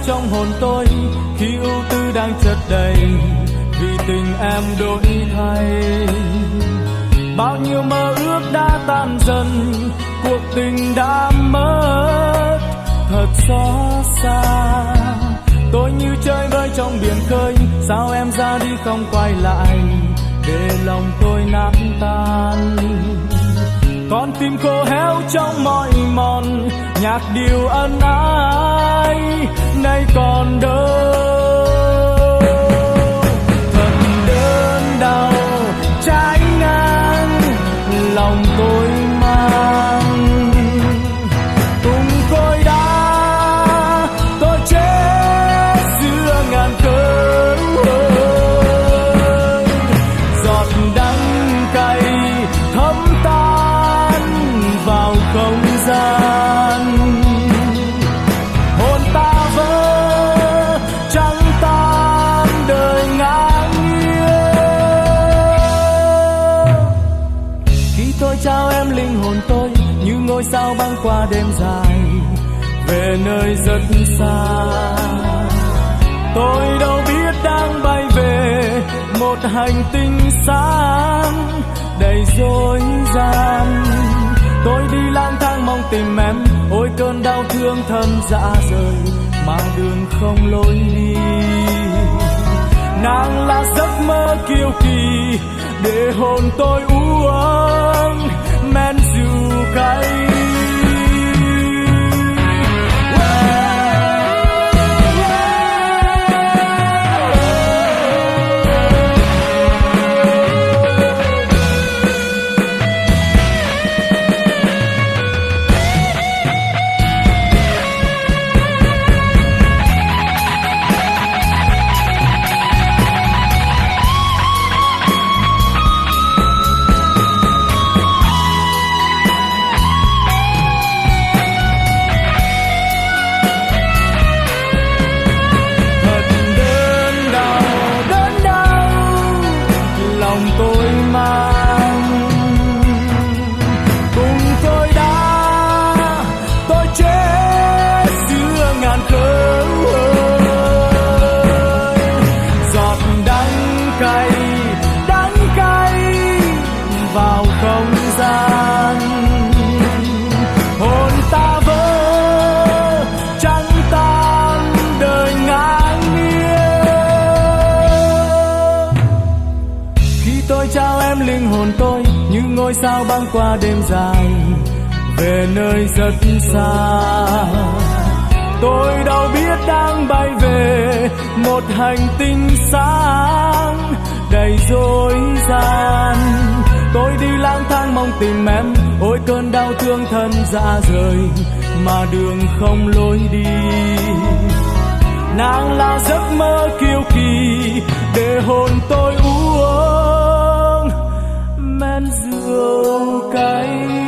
trong hồn tôi khi ưu tư đang chất đầy, vì tình em đổi thay. Bao nhiêu mơ ước đã tan dần, cuộc tình đã mất, thật xót xa. Tôi như chơi vơi trong biển khơi, sao em ra đi không quay lại, để lòng tôi nát tan. Con tim khô héo trong mỏi mòn, nhạc điệu ân ái nay còn đâu. Thật đớn đau trái ngang lòng tôi mang, tung cối đá tôi chết giữa ngàn cơn. Giọt đắng cay thấm tan vào không gian, hồn ta vỡ trắng tan đời ngang nghiêng. Khi tôi trao em linh hồn tôi như ngôi sao băng qua đêm dài về nơi rất xa, tôi đâu biết đang bay về một hành tinh sáng đầy dối gian. Tôi đi lang thang mong tìm em, ôi cơn đau thương thầm dạ rời mà đường không lối đi. Nàng là giấc mơ kiêu kỳ để hồn tôi uống men rượu cay. Linh hồn tôi như ngôi sao băng qua đêm dài về nơi rất xa, tôi đâu biết đang bay về một hành tinh sáng đầy dối gian. Tôi đi lang thang mong tìm em, ôi cơn đau thương thân dạ rời mà đường không lối đi. Nàng là giấc mơ kiêu kỳ để hồn tôi uống men rượu cay.